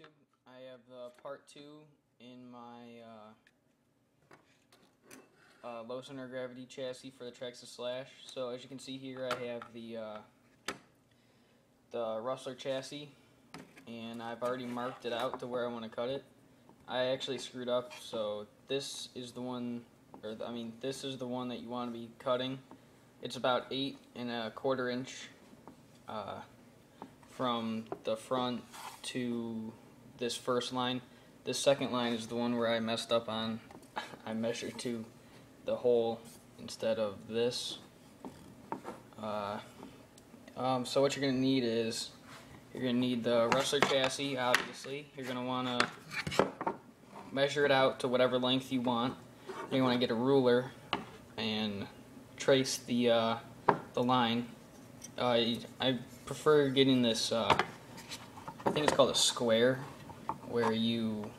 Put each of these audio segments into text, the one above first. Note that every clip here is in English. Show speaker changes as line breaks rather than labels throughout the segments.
YouTube. I have part 2 in my low center of gravity chassis for the Traxxas Slash. So as you can see here, I have the Rustler chassis, and I've already marked it out to where I want to cut it. I actually screwed up, so this is the one, this is the one that you want to be cutting. It's about 8 1/4 inch from the front to this first line. This second line is the one where I messed up on. I measured to the hole instead of this. So what you're going to need is, you're going to need the Rustler chassis, obviously. You're going to want to measure it out to whatever length you want. Then you want to get a ruler and trace the line. I prefer getting this, I think it's called a square, where you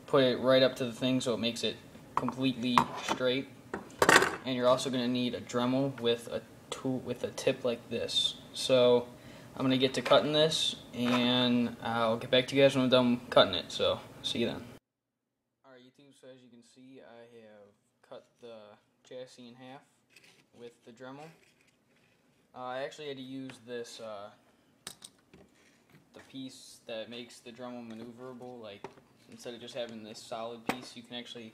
put it right up to the thing so it makes it completely straight. And you're also going to need a Dremel with a tool with a tip like this. So I'm going to get to cutting this, and I'll get back to you guys when I'm done cutting it. So see you then. Alright YouTube, so as you can see, I have cut the chassis in half with the Dremel. I actually had to use this, the piece that makes the Dremel maneuverable. Like, instead of just having this solid piece, you can actually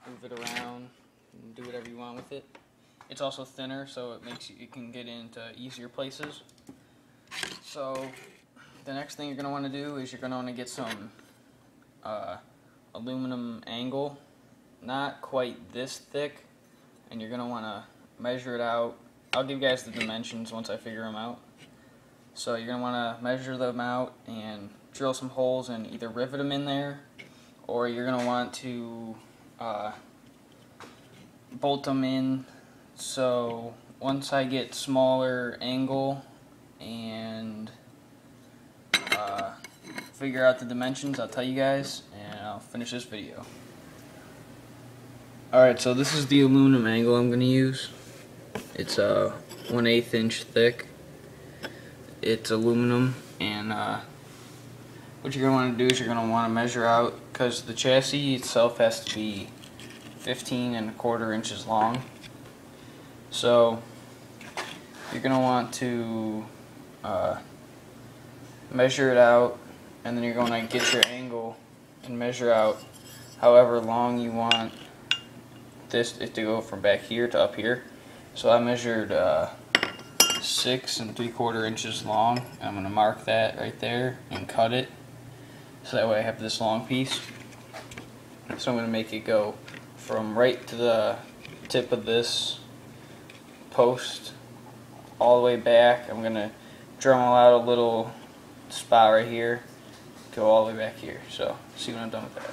move it around and do whatever you want with it. It's also thinner, so it can get into easier places. So the next thing you're going to want to do is you're going to want to get some aluminum angle, not quite this thick, and you're going to want to measure it out. I'll give you guys the dimensions once I figure them out. So you're going to want to measure them out and drill some holes and either rivet them in there, or you're going to want to bolt them in. So once I get smaller angle and figure out the dimensions, I'll tell you guys, and I'll finish this video. Alright, so this is the aluminum angle I'm going to use. It's 1/8 inch thick. It's aluminum, and what you're going to want to do is you're going to want to measure out, because the chassis itself has to be 15 1/4 inches long. So you're going to want to measure it out, and then you're going to get your angle and measure out however long you want this to go from back here to up here. So I measured 6 3/4 inches long. I'm going to mark that right there and cut it, so that way I have this long piece. So I'm going to make it go from right to the tip of this post all the way back. I'm going to Dremel out a little spot right here, go all the way back here. So see when I'm done with that.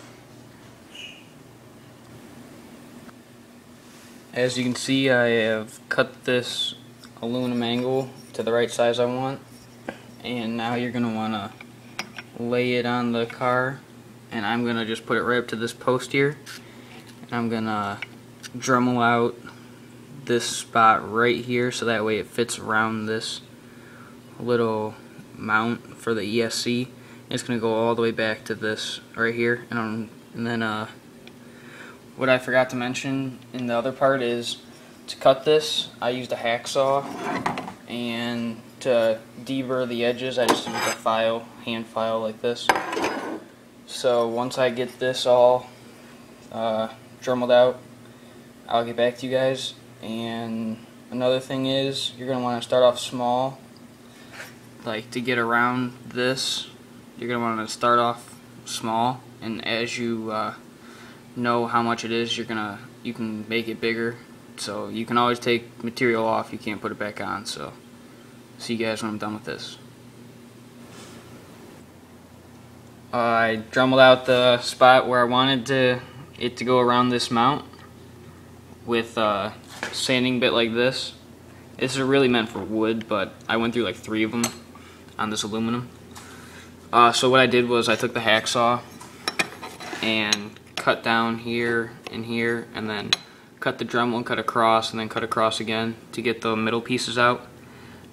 As you can see, I have cut this aluminum angle to the right size I want, and now you're going to want to lay it on the car, and I'm going to just put it right up to this post here, and I'm going to Dremel out this spot right here so that way it fits around this little mount for the ESC. It's going to go all the way back to this right here, and then what I forgot to mention in the other part is, to cut this, I used a hacksaw, and to deburr the edges, I just used a hand file like this. So once I get this all Dremeled out, I'll get back to you guys. And another thing is, you're going to want to start off small. Like, to get around this, you're going to want to start off small, and as you know how much it is, you can make it bigger. So you can always take material off, you can't put it back on. So see you guys when I'm done with this. I Dremeled out the spot where I wanted it to go around this mount with a sanding bit like this. This is really meant for wood, but I went through like 3 of them on this aluminum. So what I did was I took the hacksaw and cut down here and here, and then cut the Dremel and cut across, and then cut across again to get the middle pieces out.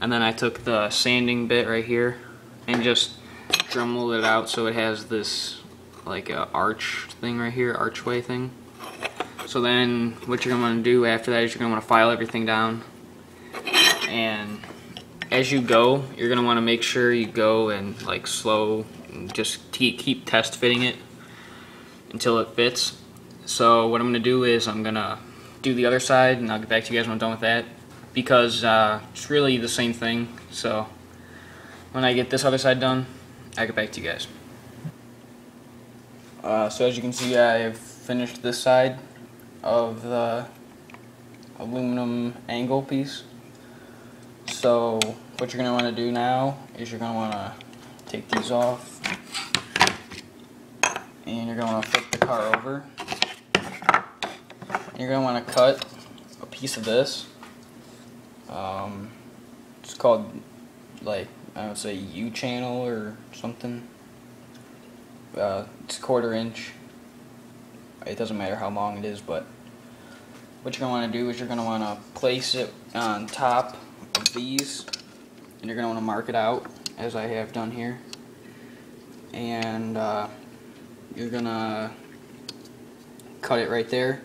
And then I took the sanding bit right here and just Dremel it out so it has this like a arch thing right here, archway thing. So then what you're going to want to do after that is you're going to want to file everything down, and as you go you're going to want to make sure you go and like slow, and just keep test fitting it until it fits. So what I'm going to do is I'm going to do the other side, and I'll get back to you guys when I'm done with that, because it's really the same thing. So when I get this other side done, I'll get back to you guys. So as you can see, I've finished this side of the aluminum angle piece. So what you're going to want to do now is you're going to want to take these off, and you're going to want to flip the car over. You're going to want to cut a piece of this. It's called, like, I would say U-channel or something. It's 1/4 inch. It doesn't matter how long it is, but what you're going to want to do is you're going to want to place it on top of these, and you're going to want to mark it out as I have done here, and you're going to cut it right there,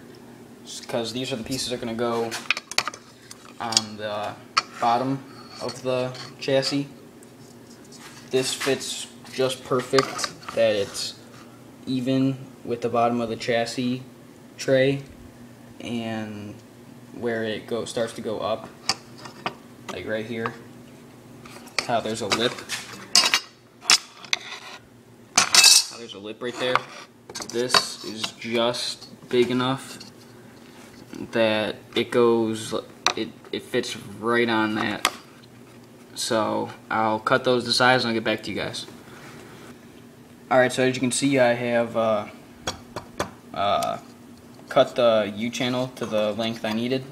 because these are the pieces that are going to go on the bottom of the chassis. This fits just perfect, that it's even with the bottom of the chassis tray, and where it starts to go up, like right here, how there's a lip. How there's a lip right there. This is just big enough that it goes, it fits right on that. So I'll cut those to size and I'll get back to you guys. Alright, so as you can see, I have cut the U-channel to the length I needed.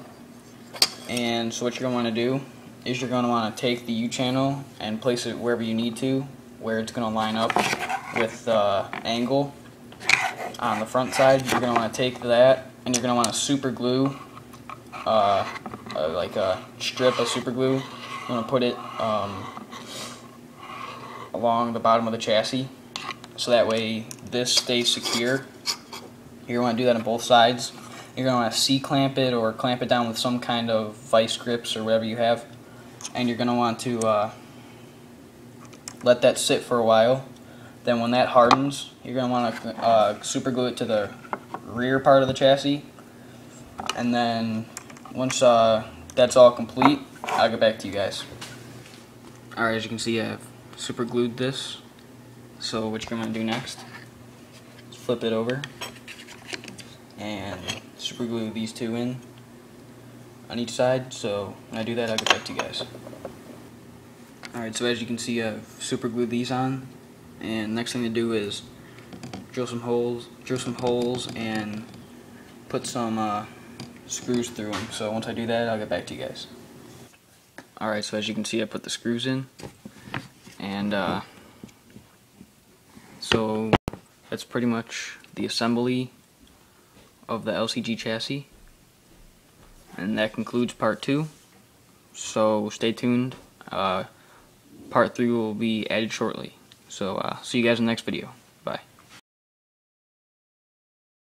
And so what you're going to want to do is you're going to want to take the U-channel and place it wherever you need to, where it's going to line up with the angle on the front side. You're going to want to take that, and you're going to want to super glue, like a strip of super glue. I'm going to put it along the bottom of the chassis, so that way this stays secure. You're going to do that on both sides. You're going to want to C-clamp it or clamp it down with some kind of vice grips or whatever you have. And you're going to want to let that sit for a while. Then when that hardens, you're going to want to super glue it to the rear part of the chassis. And then once that's all complete, I'll get back to you guys. Alright, as you can see, I've super glued this. So what you're going to do next is flip it over and super glue these two in on each side. So when I do that, I'll get back to you guys. Alright, so as you can see, I've super glued these on, and next thing to do is drill some holes and put some screws through them. So once I do that, I'll get back to you guys. Alright, so as you can see, I put the screws in, and so that's pretty much the assembly of the LCG chassis, and that concludes part 2. So stay tuned. Part 3 will be added shortly. So see you guys in the next video.